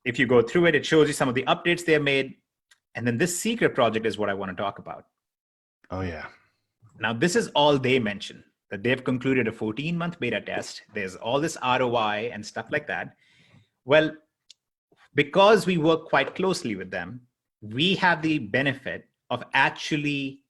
If you go through it, it shows you some of the updates they have made. And then this secret project is what I want to talk about. Oh, yeah. Now, this is all they mention, that they've concluded a 14-month beta test. There's all this ROI and stuff like that. Well, because we work quite closely with them, we have the benefit of actually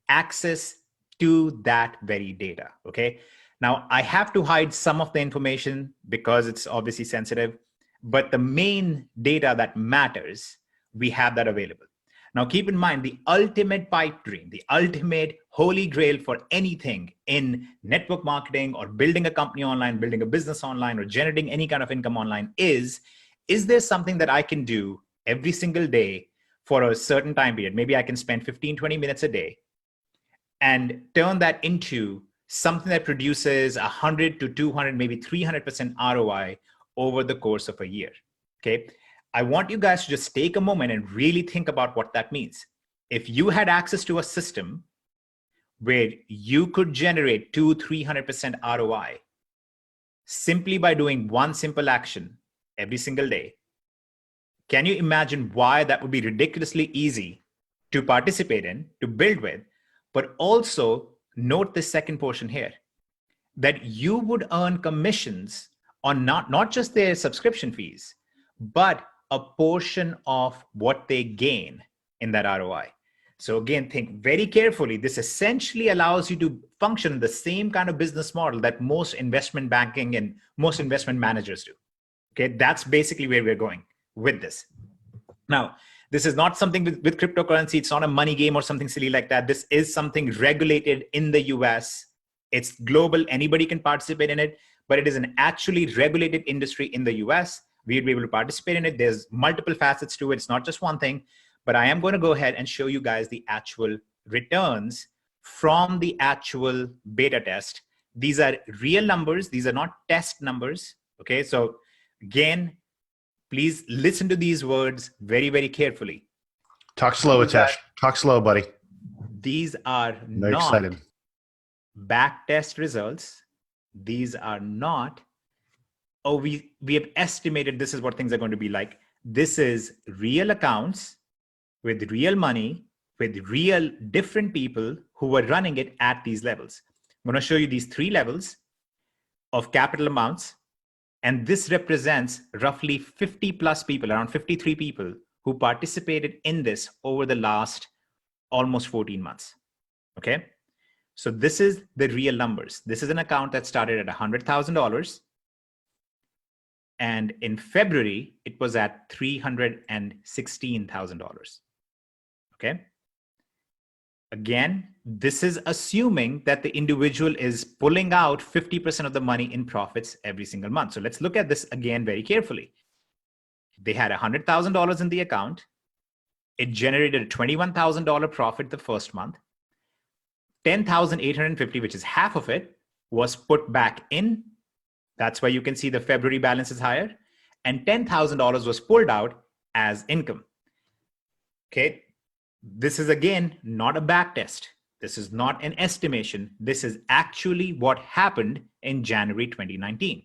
access to that very data, okay? Now, I have to hide some of the information because it's obviously sensitive, but the main data that matters, we have that available. Now, keep in mind, the ultimate pipe dream, the ultimate holy grail for anything in network marketing or building a company online, building a business online, or generating any kind of income online is there something that I can do every single day for a certain time period? Maybe I can spend 15, 20 minutes a day and turn that into something that produces 100 to 200, maybe 300% ROI over the course of a year, okay? I want you guys to just take a moment and really think about what that means. If you had access to a system where you could generate 200-300% ROI simply by doing one simple action every single day, can you imagine why that would be ridiculously easy to participate in, to build with? But also note the second portion here, that you would earn commissions on not just their subscription fees, but a portion of what they gain in that ROI. So again, think very carefully. This essentially allows you to function the same kind of business model that most investment banking and most investment managers do. Okay, that's basically where we're going with this. Now, this is not something with cryptocurrency. It's not a money game or something silly like that. This is something regulated in the US. It's global. Anybody can participate in it, but it is an actually regulated industry in the US. We'd be able to participate in it. There's multiple facets to it. It's not just one thing, but I am going to go ahead and show you guys the actual returns from the actual beta test. These are real numbers. These are not test numbers. Okay, so again, please listen to these words very, very carefully. Talk slow, Atesh. Talk slow, buddy. These are Very not excited. back test results. These are not, oh, we have estimated this is what things are going to be like. This is real accounts with real money, with real different people who were running it at these levels. I'm going to show you these 3 levels of capital amounts. And this represents roughly 50 plus people, around 53 people who participated in this over the last almost 14 months, okay? So this is the real numbers. This is an account that started at $100,000. And in February, it was at $316,000, okay? Again, this is assuming that the individual is pulling out 50% of the money in profits every single month. So let's look at this again very carefully. They had $100,000 in the account. It generated a $21,000 profit the first month. $10,850, which is half of it, was put back in. That's why you can see the February balance is higher. And $10,000 was pulled out as income. Okay. This is again not a back test. This is not an estimation. This is actually what happened in January 2019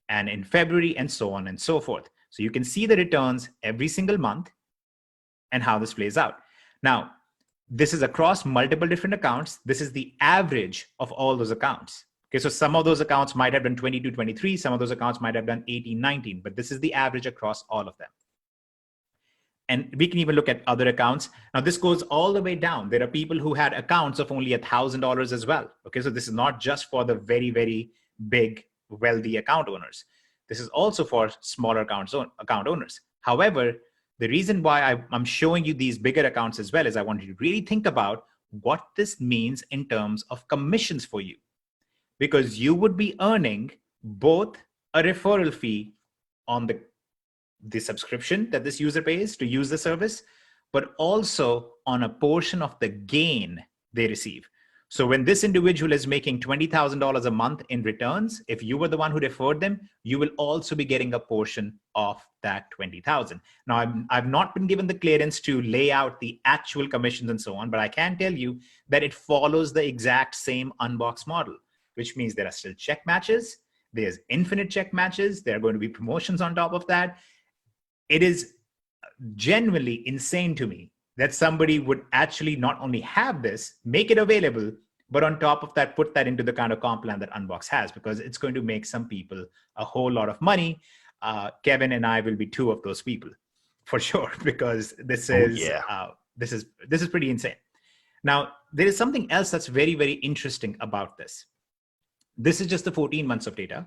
and in February and so on and so forth. So you can see the returns every single month and how this plays out. Now, this is across multiple different accounts. This is the average of all those accounts. Okay, so some of those accounts might have done 22, 23. Some of those accounts might have done 18, 19, but this is the average across all of them. And we can even look at other accounts. Now, this goes all the way down. There are people who had accounts of only $1,000 as well. Okay, so this is not just for the very, very big, wealthy account owners. This is also for smaller account owners. However, the reason why I'm showing you these bigger accounts as well is I want you to really think about what this means in terms of commissions for you. Because you would be earning both a referral fee on the subscription that this user pays to use the service, but also on a portion of the gain they receive. So when this individual is making $20,000 a month in returns, if you were the one who referred them, you will also be getting a portion of that $20,000. Now, I've not been given the clearance to lay out the actual commissions and so on, but I can tell you that it follows the exact same UnBox model, which means there are still check matches. There's infinite check matches. There are going to be promotions on top of that. It is genuinely insane to me that somebody would actually not only have this, make it available, but on top of that, put that into the kind of comp plan that UnBox has, because it's going to make some people a whole lot of money. Kevin and I will be two of those people for sure, because this is pretty insane. Now, there is something else that's very, very interesting about this. This is just the 14 months of data.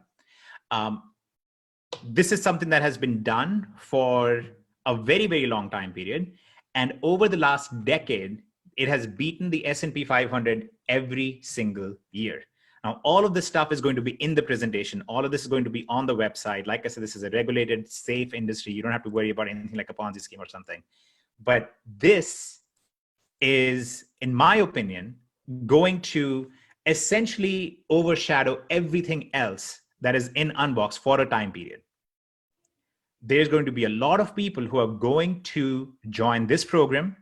This is something that has been done for a very, very long time period. And over the last decade, it has beaten the S&P 500 every single year. Now, all of this stuff is going to be in the presentation. All of this is going to be on the website. Like I said, this is a regulated, safe industry. You don't have to worry about anything like a Ponzi scheme or something. But this is, in my opinion, going to essentially overshadow everything else that is in UnBox for a time period. There's going to be a lot of people who are going to join this program.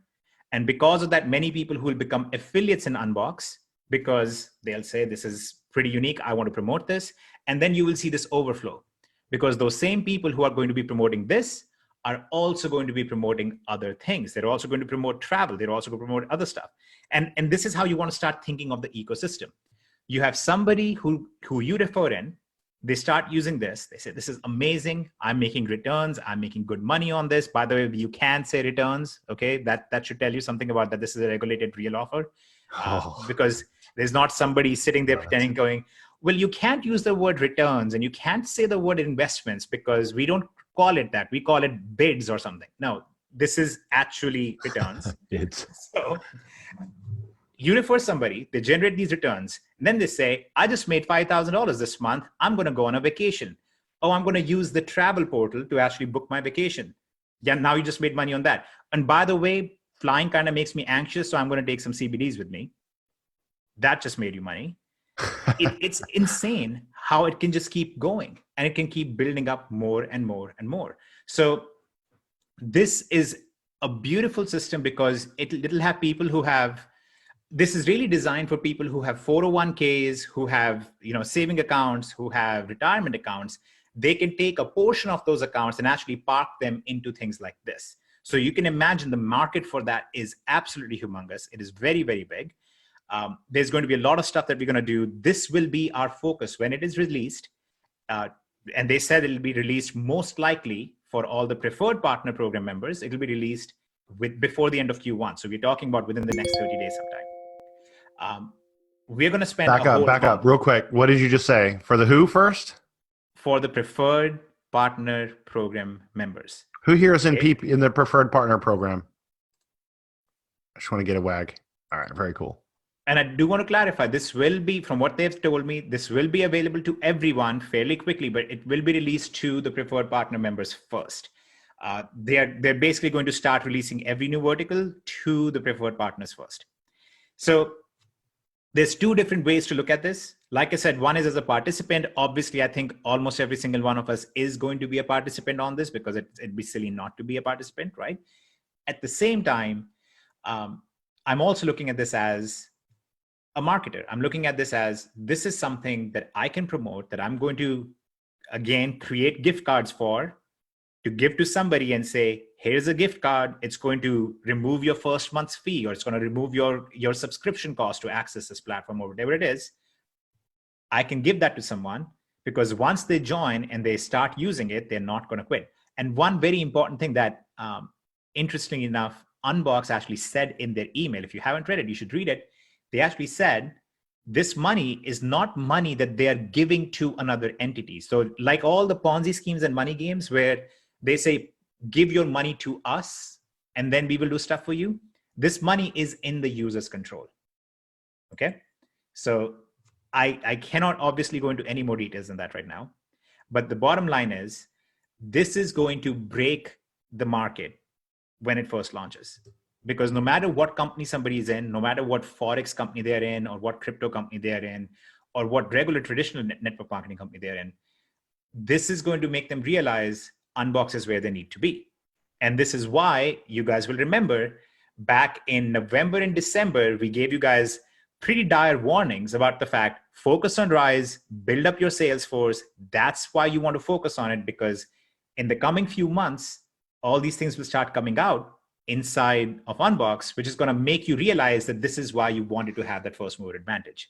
And because of that, many people who will become affiliates in UnBox, because they'll say, this is pretty unique, I want to promote this. And then you will see this overflow, because those same people who are going to be promoting this are also going to be promoting other things. They're also going to promote travel. They're also going to promote other stuff. And this is how you want to start thinking of the ecosystem. You have somebody who you refer in, they start using this. They say, this is amazing. I'm making returns. I'm making good money on this. By the way, you can say returns. Okay. That should tell you something about that. This is a regulated real offer, because there's not somebody sitting there pretending going, well, you can't use the word returns and you can't say the word investments because we don't call it that. We call it bids or something. No, this is actually returns. So you refer somebody, they generate these returns, and then they say, I just made $5,000 this month. I'm going to go on a vacation. Oh, I'm going to use the travel portal to actually book my vacation. Yeah, now you just made money on that. And by the way, flying kind of makes me anxious, so I'm going to take some CBDs with me. That just made you money. It's insane how it can just keep going, and it can keep building up more and more and more. So this is a beautiful system, because it'll have people who have, this is really designed for people who have 401ks, who have, saving accounts, who have retirement accounts. They can take a portion of those accounts and actually park them into things like this. So you can imagine the market for that is absolutely humongous. It is very, very big. There's going to be a lot of stuff that we're going to do. This will be our focus when it is released. And they said it'll be released most likely for all the preferred partner program members. It'll be released before the end of Q1. So we're talking about within the next 30 days sometime. We're going to spend back up real quick. What did you just say? For the who first? For the preferred partner program members. Who here is in the preferred partner program? I just want to get a wag. All right, very cool. And I do want to clarify, this will be, from what they've told me, this will be available to everyone fairly quickly, but it will be released to the preferred partner members first. They're basically going to start releasing every new vertical to the preferred partners first. So there's two different ways to look at this. Like I said, one is as a participant. Obviously, I think almost every single one of us is going to be a participant on this, because it'd be silly not to be a participant, right? At the same time, I'm also looking at this as a marketer. I'm looking at this as, this is something that I can promote, that I'm going to, again, create gift cards for, to give to somebody and say, here's a gift card. It's going to remove your first month's fee, or it's going to remove your subscription cost to access this platform, or whatever it is. I can give that to someone, because once they join and they start using it, they're not going to quit. And one very important thing that, interestingly enough, UnBox actually said in their email, if you haven't read it, you should read it. They actually said, this money is not money that they are giving to another entity. So like all the Ponzi schemes and money games where they say, give your money to us and then we will do stuff for you. This money is in the user's control. Okay. So I cannot obviously go into any more details than that right now, but the bottom line is, this is going to break the market when it first launches. Because no matter what company somebody is in, no matter what Forex company they're in, or what crypto company they're in, or what regular traditional network marketing company they're in, this is going to make them realize UnBox is where they need to be. And this is why you guys will remember back in November and December, we gave you guys pretty dire warnings about the fact, focus on Rise, build up your sales force. That's why you want to focus on it, because in the coming few months, all these things will start coming out inside of UnBox, which is going to make you realize that this is why you wanted to have that first mover advantage.